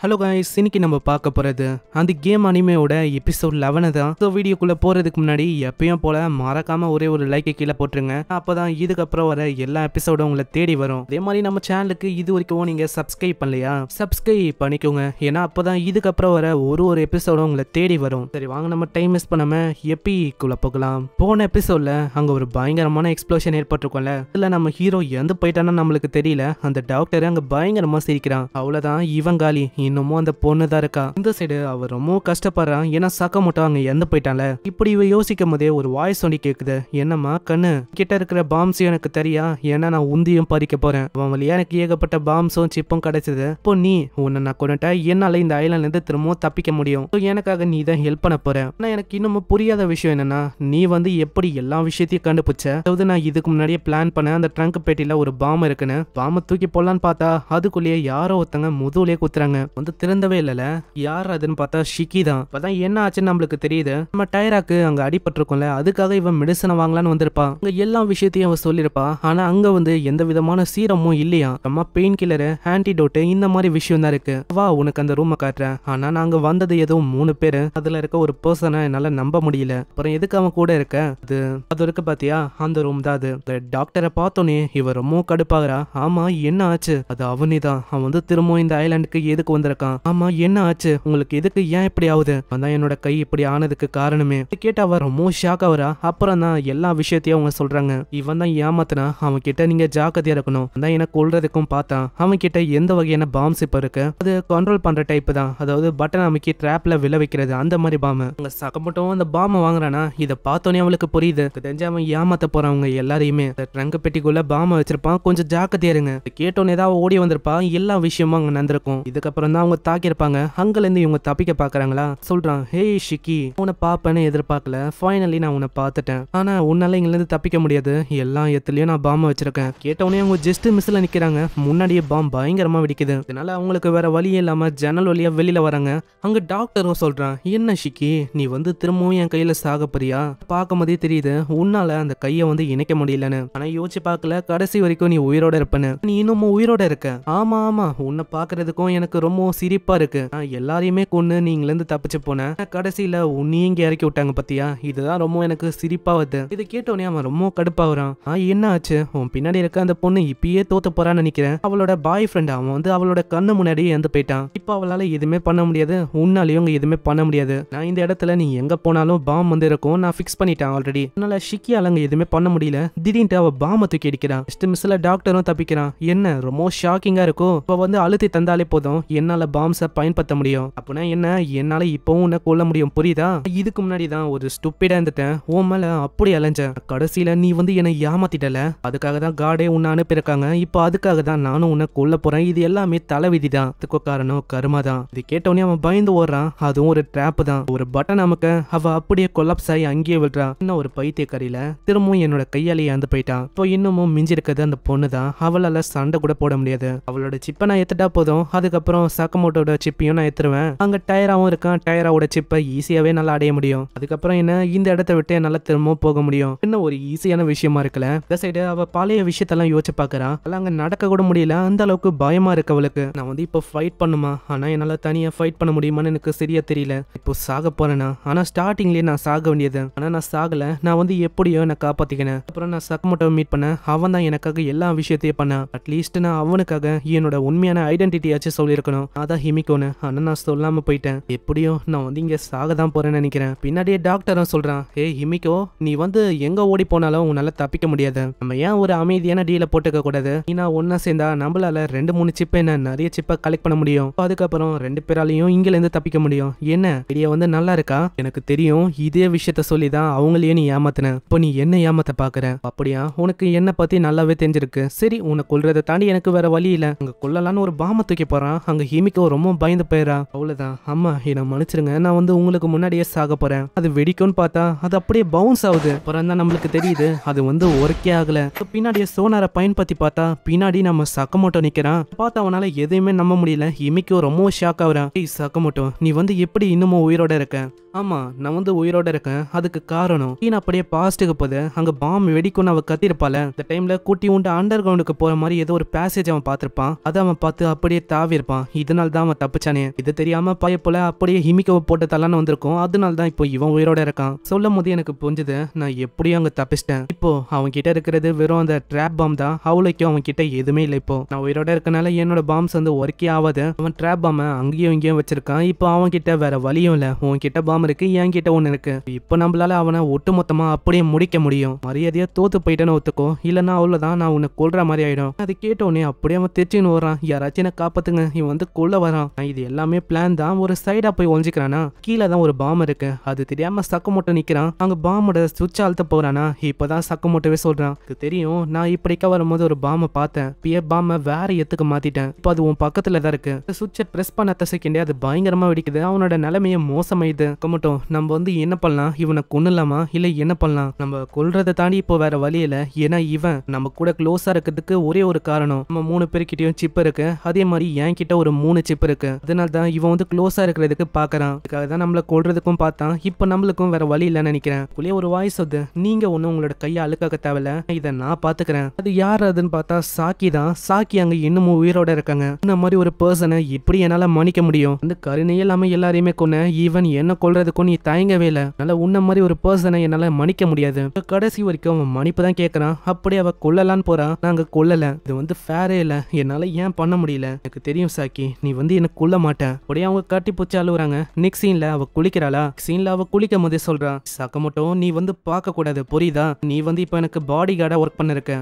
Hello guys, இன்னைக்கு நம்ம பார்க்க போகிறது அந்த கேம் அனிமேயோட எபிசோட் 11 தான். ஸோ வீடியோக்குள்ளே போகிறதுக்கு முன்னாடி எப்பயும் போல் மறக்காமல் ஒரே ஒரு லைக்கை கீழே போட்டுருங்க. அப்போ தான் இதுக்கப்புறம் வர எல்லா எபிசோடும் உங்களை தேடி வரும். அதே மாதிரி நம்ம சேனலுக்கு இது வரைக்கும் நீங்கள் சப்ஸ்கிரைப் பண்ணலையா, சப்ஸ்கிரைப் பண்ணிக்கோங்க. ஏன்னா அப்போ தான் இதுக்கப்புறம் வர ஒரு எபிசோடும் உங்களை தேடி வரும். சரி வாங்க, நம்ம டைம் மிஸ் பண்ணாமல் எப்பிக்குள்ளே போகலாம். போன எபிசோடில் அங்கே ஒரு பயங்கரமான எக்ஸ்ப்ளோஷன் ஏற்பட்டிருக்கோம்ல. இதில் நம்ம ஹீரோ எந்த போயிட்டான்னு நம்மளுக்கு தெரியல. அந்த டாக்டர் அங்கே பயங்கரமாக சிரிக்கிறான். அவ்வளோதான், இவன் காலி. இன்னமும் அந்த பொண்ணு தான் இருக்கா. இந்த சைடு அவர் ரொம்ப கஷ்டப்படுறான். ஏன்னா சக்கமோட்டோ அங்க இறந்து போயிட்டான்ல. இப்படி இவ யோசிக்கும் போதே ஒரு வாய்ஸ் ஒண்டி கேக்குது. என்னம்மா கண்ணு, கிட்ட இருக்கிற பாம்ஸ் எனக்கு தெரியா, ஏன்னா நான் உந்தியும் பறிக்க போறேன். அவன் வழியா எனக்கு ஏகப்பட்ட பாம்ஸும் சிப்பும் கிடைச்சது. இப்போ நீ உன்னை நான் கொண்டுட்ட, என்னால இந்த ஐலாண்ட்ல இருந்து திரும்பவும் தப்பிக்க முடியும். எனக்காக நீ தான் ஹெல்ப் பண்ண போற. ஆனா எனக்கு இன்னமும் புரியாத விஷயம் என்னன்னா, நீ வந்து எப்படி எல்லா விஷயத்தையும் கண்டுபிடிச்ச. அதாவது நான் இதுக்கு முன்னாடியே பிளான் பண்ண அந்த ட்ரங்க் பெட்டியில ஒரு பாம் இருக்குன்னு, பாம்பை தூக்கி போடலான்னு பார்த்தா அதுக்குள்ளேயே யாரோ ஒருத்தங்க முதுகுலயே குத்துறாங்க. வந்து திறந்தவே இல்லல. யார் அதுன்னு பார்த்தா ஷிக்கி தான். அப்பதான் என்ன ஆச்சுன்னு நம்மளுக்கு தெரியுது. நம்ம டைராக்கு அங்க அடிபட்டிருக்கோம்ல, அதுக்காக இவன் மெடிசனை வாங்கலான்னு வந்திருப்பா. அங்க எல்லா விஷயத்தையும் அவன் சொல்லிருப்பா. ஆனா அங்க வந்து எந்த விதமான சீரமும் இல்லையா. நம்ம பெயின் கில்லரு, ஆன்டிடோட்டு இந்த மாதிரி விஷயம் தான் இருக்கு. வா உனக்கு அந்த ரூமை காட்டுறேன். ஆனா நாங்க வந்தது எதுவும் 3 பேரு. அதுல இருக்க ஒரு பர்சனை என்னால நம்ப முடியல. அப்புறம் எதுக்கு அவன் கூட இருக்க, அது இருக்கு பாத்தியா, அந்த ரூம் தான் அது. டாக்டரை பார்த்தோன்னே இவ ரொம்ப கடுப்பாகிறா. ஆமா என்ன ஆச்சு, அது அவனே தான். அவன் வந்து திரும்பவும் இந்த ஐலாண்டுக்கு எதுக்கு வந்திருக்கான். ஆமா என்ன ஆச்சு உங்களுக்கு, எதுக்கு, ஏன் இப்படி ஆகுது, அதான் என்னோட கை இப்படி ஆனதுக்கு காரணமே. கேட்டா அவ ரொம்ப ஷாக் ஆகுறா. அப்புறம் தான் எல்லா விஷயத்தையும் அவங்க சொல்றாங்க. இவன் தான் ஏமாத்தினா, அவன் கிட்ட நீங்க ஜாக்கிரதையா இருக்கணும். அதான் எனக்கு கொல்றதுக்கும் பார்த்தான். அவன் கிட்ட எந்த வகையான பாம்ஸ் இப்ப இருக்கு, அது கண்ட்ரோல் பண்ற டைப் தான். அதாவது பட்டன் அமைக்கி டிராப்ல விழ வைக்கிறது, அந்த மாதிரி பாம்பு. அங்க சக்கப்பட்டும் அந்த பாம்பை வாங்குறானா. இதை பார்த்தோன்னே அவளுக்கு புரியுது. தெரிஞ்சு அவன் ஏமாத்த போறவங்க எல்லாரையுமே. ட்ரங்க் பெட்டிக்குள்ள பாம்பை வச்சிருப்பான், கொஞ்சம் ஜாக்கிரதையா இருங்க. கேட்டோன்னே தான் ஓடி வந்திருப்பா. எல்லா விஷயமும் அங்க நடந்திருக்கும். இதுக்கப்புறம் தான் அவங்க தாக்கியிருப்பாங்க. அங்கல இருந்து இவங்க தப்பிக்க பாக்குறாங்களா. சொல்றான், ஹே ஷிக்கி, உன்னை பாப்பேன்னு எதிர்பார்க்கல. ஃபைனலி நான் உன்னை பார்த்துட்டேன். ஆனா உன்னால இங்க இருந்து தப்பிக்க முடியாது. எல்லா இடத்துலயும் நான் பாம்பை வச்சிருக்கேன். கேட்டவனே அவங்க ஜஸ்ட் மிஸ்ல நிக்கிறாங்க. முன்னாடியே பாம்பு பயங்கரமா வெடிக்குது. இதனால அவங்களுக்கு வேற வழியே இல்லாம ஜன்னல் வழியா வெளியில வராங்க. அங்க டாக்டரும் சொல்றான், என்ன ஷிக்கி, நீ வந்து திரும்பவும் என் கையில சாக போறியா. பார்க்கும் போதே தெரியுது உன்னால அந்த கையை வந்து இணைக்க முடியலன்னு. ஆனா யோசிச்சு பார்க்கல, கடைசி வரைக்கும் நீ உயிரோட இருப்பேன்னு. நீ இன்னமும் உயிரோட இருக்க. ஆமா ஆமா, உன்னை பாக்குறதுக்கும் எனக்கு ரொம்ப சிரிப்பா இருக்கு. எல்லாரையுமே கொண்டு நீங்கள இருந்து தப்பிச்சு போன, கடைசியில உன்னையும் இங்க இறக்கி விட்டாங்க பத்தியா. இதுதான் ரொம்ப எனக்கு சிரிப்பா வருது. இதை கேட்டோன்னே அவன் ரொம்ப கடுப்பாகிறான். என்ன ஆச்சு, உன் பின்னாடி இருக்க அந்த பொண்ணு இப்பயே தோத்து போறான்னு நினைக்கிறேன். அவளோட பாய் ஃப்ரெண்ட் அவன் வந்து அவளோட கண்ணு முன்னாடியே இறந்து போயிட்டான். இப்ப அவளால எதுவுமே பண்ண முடியாது, உன்னாலையும் எதுவுமே பண்ண முடியாது. நான் இந்த இடத்துல நீ எங்க போனாலும் பாம் வந்து இருக்கும், நான் பிக்ஸ் பண்ணிட்டேன் ஆல்ரெடி. அதனால ஷிக்கியால அங்க எதுவுமே பண்ண முடியல. திடீர்னு அவ பாம்பை தூக்கி அடிக்கிறான். ஜஸ்ட் மிஸ்ல டாக்டரும் தப்பிக்கிறான். என்ன ரொம்ப ஷாக்கிங்கா இருக்கும். இப்ப வந்து அழுத்தி தந்தாலே போதும், என்னால பாம்ஸை பயன்படுத்த முடியும். அப்படின்னா என்ன, என்னால இப்பவும் உன்னை கொல்ல முடியும், புரியுதா. இதுக்கு முன்னாடி தான் ஒரு ஸ்டூப்பிடா இருந்துட்டேன், உன் மேல அப்படி அலைஞ்சேன். கடைசியில நீ வந்து என்னை ஏமாத்திட்டல. அதுக்காக தான் காடே உன்னை அனுப்பியிருக்காங்க. இப்போ அதுக்காக தான் நானும் உன்னை கொல்ல போறேன். இது எல்லாமே தலைவிதி தான். அதுக்கு காரணம் கருமா தான். இது கேட்டவனே அவன் பயந்து ஓடுறான். அதுவும் ஒரு ட்ராப் தான். ஒரு பட்டன் நமக்க அவ அப்படியே கொலாப்ஸ் ஆகி அங்கேயே விடுறா. இன்னும் ஒரு பைத்தியக்காரியில திரும்பவும் என்னோட கையாலேயே இறந்து போயிட்டான். இப்போ இன்னமும் மிஞ்சி இருக்கிறது அந்த பொண்ணு தான். அவளால சண்டை கூட போட முடியாது. அவளோட சிப்பை நான் எத்துட்டா போதும், அதுக்கப்புறம் சக்கமோட்டோட சிப்பையும் நான் எடுத்துருவேன். அங்க டயராவும் இருக்கான். டயராவோட சிப்பை ஈஸியாவே நல்லா அடைய முடியும். அதுக்கப்புறம் என்ன, இந்த இடத்த விட்டு என்னால திரும்பவும் போக முடியும். இன்னும் ஒரு ஈஸியான விஷயமா இருக்கல. இந்த சைடு அவ பழைய விஷயத்தெல்லாம் யோசிச்சு பாக்குறான். அங்க நடக்க கூட முடியல, அந்த அளவுக்கு பயமா இருக்கு அவளுக்கு. நான் வந்து இப்போ ஃபைட் பண்ணுமா, ஆனா என்னால தனியா ஃபைட் பண்ண முடியுமான்னு எனக்கு சரியா தெரியல. இப்போ சாக போறேனா, ஆனா ஸ்டார்டிங்லயே நான் சாக வேண்டியது. ஆனா நான் சாகல. நான் வந்து எப்படியோ நான் காப்பாத்திக்கினேன். அப்புறம் நான் சக்கமோட்டோவை மீட் பண்ண. அவன் தான் எனக்காக எல்லா விஷயத்தையும் பண்ணான். அட்லீஸ்ட் நான் அவனுக்காக என்னோட உண்மையான ஐடென்டிட்டியாச்சும் சொல்லியிருக்கணும். அதான் ஹிமிக்கோன்னு. ஆனா நான் சொல்லாம போயிட்டேன். எப்படியோ நான் வந்து இங்க சாக தான் போறேன்னு நினைக்கிறேன். பின்னாடியே டாக்டரும் சொல்றான், ஹே ஹிமிக்கோ, நீ வந்து எங்க ஓடி போனாலும் உன்னால தப்பிக்க முடியாது. நம்ம ஏன் ஒரு அமைதியான டீல போட்டுக்க கூடாது. நீ ஒன்னா சேர்ந்தா நம்மளால 2-3 சிப்பை என்ன நிறைய சிப்பை கலெக்ட் பண்ண முடியும். அதுக்கப்புறம் 2 பேராலையும் இங்கில இருந்து தப்பிக்க முடியும். என்ன ஐடியா வந்து நல்லா இருக்கா. எனக்கு தெரியும், இதே விஷயத்த சொல்லிதான் அவங்களையே நீ ஏமாத்தின. இப்போ நீ என்ன ஏமாத்த பாக்குற. அப்படியா, உனக்கு என்ன பத்தி நல்லாவே தெரிஞ்சிருக்கு. சரி, உன்னை கொல்றதை தாண்டி எனக்கு வேற வழி இல்ல. அங்க கொல்லலான்னு ஒரு பாம்பை தூக்கி போறான். அங்க ஹிமிக்கோ ரொம்ப பயந்து போயிடா. அவ்வளவுதான், அம்மா என்ன மன்னிச்சிருங்க, நான் வந்து உங்களுக்கு முன்னாடியே சாக போறேன். அது வெடிக்கும்னு பார்த்தா அது அப்படியே பவுன்ஸ் ஆகுது. அப்புறம் தான் நம்மளுக்கு தெரியுது அது வந்து ஒர்க்கே ஆகல. பின்னாடியே சோனாரை பயன்படுத்தி பார்த்தா பின்னாடி நம்ம சக்கமோட்டோ நிக்கிறான். பார்த்தா அவனால எதையுமே நம்ப முடியல. ஹிமிக்கோ ரொம்ப ஷாக் ஆகுறான். சக்கமோட்டோ, நீ வந்து எப்படி இன்னமும் உயிரோட இருக்க. ஆமா, நான் வந்து உயிரோட இருக்கேன். அதுக்கு காரணம் அப்படியே பாஸ்ட்டுக்கு போது அங்க பாம்பு வெடிக்கும்னு அவ கத்திருப்பால. இந்த டைம்ல குட்டி உண்டு அண்டர் கிரவுண்டுக்கு போற மாதிரி ஏதோ ஒரு பேசேஜ் அவன் பார்த்திருப்பான். அதை அவன் பார்த்து அப்படியே தாவி இருப்பான். இதனால தான் அவன் தப்பிச்சானே. இது தெரியாம போல அப்படியே ஹிமிக்கோவை போட்டு தலான்னு வந்திருக்கும். அதனால தான் இப்போ இவன் உயிரோட இருக்கான். சொல்லும் போது எனக்கு புரிஞ்சது, நான் எப்படியும் அங்க தப்பிச்சிட்டேன். இப்போ அவன் கிட்ட இருக்கிறது வெறும் அந்த ட்ராப் பாம் தான். அவளுக்கும் அவன் கிட்ட எதுவுமே இல்லை. இப்போ நான் உயிரோட இருக்கனால என்னோட பாம்ஸ் வந்து ஒர்க்கே ஆகாது. அவன் ட்ராப் பாம் அங்கேயும் இங்கேயும் வச்சிருக்கான். இப்போ அவன் கிட்ட வேற வழியும் இல்ல. உன் கிட்ட பாம் இருக்கு, என் கிட்ட ஒண்ணு இருக்கு. இப்போ நம்மளால அவனை ஒட்டு மொத்தமா அப்படியே முடிக்க முடியும். மரியாதையா தோத்து போயிட்டேன்னு ஒத்துக்கோ, இல்லன்னா அவ்வளவுதான், நான் உன்னை கொல்ற மாதிரி ஆயிடும். அது கேட்டோடனே அப்படியே அவன் தெரிச்சுன்னு வரான். யாராச்சும் என்ன காப்பாத்துங்க, இவன் வந்து கொல்ல வரான். இது எல்லாமே பிளான் தான். ஒரு சைடா போய் ஒழிஞ்சுக்கிறானா, கீழே தான் ஒரு பாம் இருக்கு. அது தெரியாம சக்கமோட்டோ நிக்கிறான். அங்க பாமோட சுவிட்ச் அழுத்த போறானா. இப்பதான் சக்கமோட்டோவே சொல்றான், தெரியும் நான் இப்படிக்கா வரும்போது ஒரு பாம பார்த்தேன். பிய பாம வேற எத்துக்கு மாத்திட்டேன். இப்போ அது உன் பக்கத்துல தான் இருக்கு. சுவிட்சை பிரஸ் பண்ண செகண்டே அது பயங்கரமா வெடிக்குது. அவனோட நிலைமைய மோசமாயிது. கமட்டோ நம்ம வந்து என்ன பண்ணலாம், இவனை கொன்னலாமா இல்ல என்ன பண்ணலாம்? நம்ம கொல்றதை தாண்டி இப்போ வேற வழி இல்ல. ஏன்னா இவன் நம்ம கூட க்ளோஸா இருக்கிறதுக்கு ஒரே ஒரு காரணம், நம்ம 3 பேர்கிட்டயும் சிப் இருக்கு. அதே மாதிரி என் கிட்ட ஒரு 3 சிப் இருக்கு. அதனால தான் இவன் வந்து க்ளோஸா இருக்கிறதுக்கு பாக்குறான். அதுக்காக தான் நம்மள கொல்றதுக்கும் பார்த்தான். இப்போ நம்மளுக்கும் வேற வழி இல்லைன்னு நினைக்கிறேன். உள்ளே ஒரு வாய்ஸ் வந்து, நீங்க ஒண்ணு உங்களோட கையை அழுக்காக்க தேவையில்ல, இதை நான் பாத்துக்கிறேன். அது யார் அதுன்னு பார்த்தா சாக்கி தான். சாக்கி அங்க இன்னமும் உயிரோட இருக்காங்க. இந்த மாதிரி ஒரு பர்சனை எப்படி என்னால மன்னிக்க முடியும்? அந்த கருணை இல்லாம எல்லாரையுமே கொன்ன ஈவன் என்ன கொல்றதுக்கும் நீ தயங்கவே இல்லை. அதனால உன்ன மாதிரி ஒரு பர்சனை என்னால மன்னிக்க முடியாது. கடைசி வரைக்கும் அவன் மன்னிப்பு தான் கேட்கறான். அப்படியே அவ கொல்லலான்னு போறான். நாங்க கொல்லல, இது வந்து ஃபேரே இல்ல, என்னால ஏன் பண்ண முடியல? எனக்கு தெரியும் சாக்கி, நீ வந்து என்ன கொல்ல மாட்ட. அப்படியே அவங்க கட்டி பூச்சி அழுவுறாங்க. நெக்ஸ்ட் சீன்ல அவ குளிக்கிறாளா. சீன்ல அவ குளிக்கும் போதே சொல்றா, சக்கமோட்டோ நீ வந்து பார்க்க கூடாது, புரியுதா? நீ வந்து இப்ப எனக்கு பாடி கார்டா ஒர்க் பண்ணிருக்க.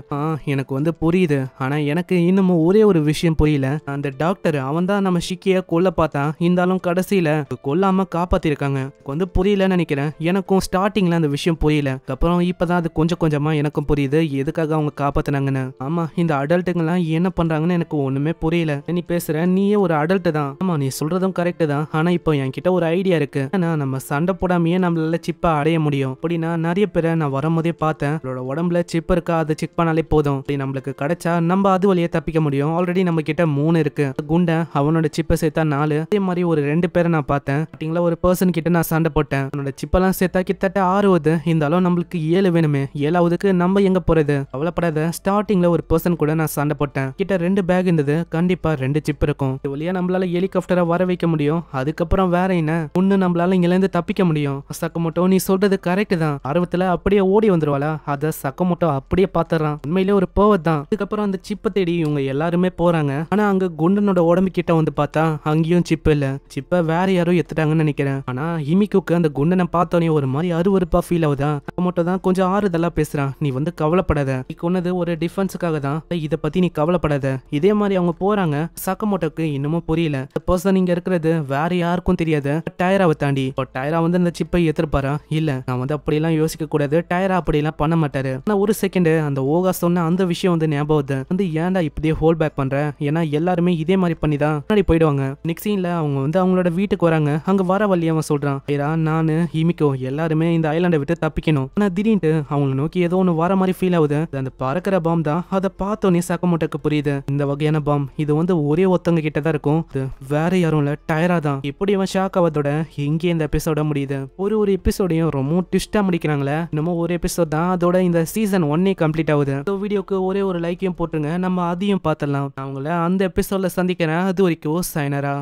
எனக்கு வந்து புரியுது. ஆனா எனக்கு இன்னமும் ஒரே ஒரு விஷயம் புரியல. அந்த டாக்டர் அவன் தான் நம்ம ஷிக்கிய கொல்ல பார்த்தான். இருந்தாலும் கடைசியில கொல்லாம காப்பாத்திருக்காங்க. வந்து புரியலன்னு நினைக்கிறேன். எனக்கும் ஸ்டார்டிங்ல அந்த விஷயம் புரியல. அப்புறம் இப்பதான் அது கொஞ்சம் கொஞ்சமா எனக்கும் புரியுது எதுக்காக அவங்க காப்பாத்தினாங்கன்னு. ஆமா, இந்த அடல்ட்டுங்கெல்லாம் என்ன பண்றாங்கன்னு எனக்கு ஒண்ணுமே புரியல. நீ பேசுற, நீயே ஒரு அடல்ட் தான். ஆமா, நீ சொல்றதும் கரெக்ட் தான். ஆனா இப்போ என்கிட்ட ஒரு ஐடியா இருக்கு. ஏன்னா நம்ம சண்டை போடாமையே நம்மளால சிப்பா அடைய முடியும். அப்படின்னா நிறைய பேரை நான் வரும்போதே பார்த்தேன். அவளோட உடம்புல சிப் இருக்கா, அதை செக் பண்ணாலே போதும். நம்மளுக்கு கிடைச்சா நம்ம அது வழியே தப்பிக்க முடியும். ஆல்ரெடி நம்ம கிட்ட 3 இருக்கு. குண்ட அவனோட சிப்பை சேர்த்தா 4. அதே மாதிரி ஒரு 2 பேரை நான் பார்த்தேன். ஒரு பர்சன் கிட்ட நான் சண்டை போட்டேன். அவனோட சிப்பெல்லாம் சேர்த்தா கிட்டத்தட்ட 6. இருந்தாலும் நம்மளுக்கு 7 வேணுமே. 7வதுக்கு நம்ம எங்க போறது? கவலைப்படாத, ஸ்டார்டிங்ல ஒரு பர்சன் கூட நான் சண்டை போட்டேன். கிட்ட 2 பேக் இருந்தது. கண்டிப்பா 2 சிப் இருக்கும். இது வழியா நம்மளால ஹெலிகாப்டரை வர வைக்க முடியும். அதுக்கப்புறம் வேற என்ன, ஒண்ணு நம்மளால இங்க இருந்து தப்பிக்க முடியும். சக்கமோட்டோ நீ சொல்றது கரெக்ட் தான். ஆர்வத்துல அப்படியே ஓடி வந்துருவாளா? அத சக்கமோட்டோ அப்படியே பாத்துறான். உண்மையிலே ஒரு பவர் தான். அதுக்கப்புறம் அந்த சிப்பை தேடி இவங்க எல்லாருமே போறாங்க. ஆனா அங்க குண்டனோட உடம்பு கிட்ட வந்து பார்த்தா அங்கேயும் சிப் இல்ல. சிப்பை வேற யாரோ எடுத்துட்டாங்கன்னு நினைக்கிறேன். ஆனா ஹிமிக்குக்கு அந்த குண்டனை பார்த்தோன்னே ஒரு மாதிரி அருவருப்பா ஃபீல் ஆகுதா. மட்டும் தான் கொஞ்சம் ஆறுதலா பேசுறான். நீ வந்து கவலைப்படாத, நீ கொன்னது ஒரு டிஃபென்ஸுக்காக தான், இதை பத்தி நீ கவலைப்படாத. இதே மாதிரி அவங்க போறாங்க. சக்கமோட்டோக்கு இன்னமும் புரியல. பர்சன் இங்க இருக்கிறது வேற யாருக்கும் தெரியாது, டயராவை தாண்டி. டயரா வந்து அந்த சிப்பை எதிர்பாரா? இல்ல, நான் வந்து அப்படியெல்லாம் யோசிக்க கூடாது. டயரா அப்படியெல்லாம் பண்ண மாட்டாரு. ஆனா ஒரு செகண்ட் அந்த ஓகா சொன்ன அந்த விஷயம் வந்து ஞாபகம் வந்து, ஏன்டா இப்படியே ஹோல்ட் பேக் பண்ற? ஏன்னா எல்லாருமே இதே மாதிரி பண்ணி தான் முன்னாடி போயிடுவாங்க. நெக்ஸ்ட் சீன்ல அவங்க வந்து அவங்களோட வீட்டுக்கு வராங்க. அங்க வர வழியா அவன் சொல்றான், நானு ஹிமிக்கோ எல்லாருமே இந்த ஐலாண்டை விட்டு தப்பிக்கணும். ஆனா திடீர்னு அவங்களை நோக்கி ஏதோ ஒண்ணு வர மாதிரி ஃபீல் ஆகுது. அந்த பறக்கிற பாம் தான். அதை பார்த்தோன்னே சக்கமோட்டோக்கு புரியுது, இந்த வகையான பாம் இது வந்து ஒரே ஒருத்தவங்க கிட்ட தான் இருக்கும். வேற யாரும் இல்ல, டயரா தான். இப்படி அவன் ஷாக் ஆவதோட இங்கே இந்த எபிசோட முடியுது. ஒரு எபிசோடையும் ரொம்ப ட்விஸ்டா முடிக்கிறாங்களே. இன்னமும் ஒரு எபிசோட் தான், அதோட இந்த சீசன் 1 கம்ப்ளீட் ஆகுது. வீடியோக்கு ஒரே ஒரு லைக்கையும் போட்டுருங்க, நம்ம அதையும் பார்த்தலாம். அவங்கள அந்த எபிசோட்ல சந்திக்கிறேன். அது வரைக்கும் சைனரா.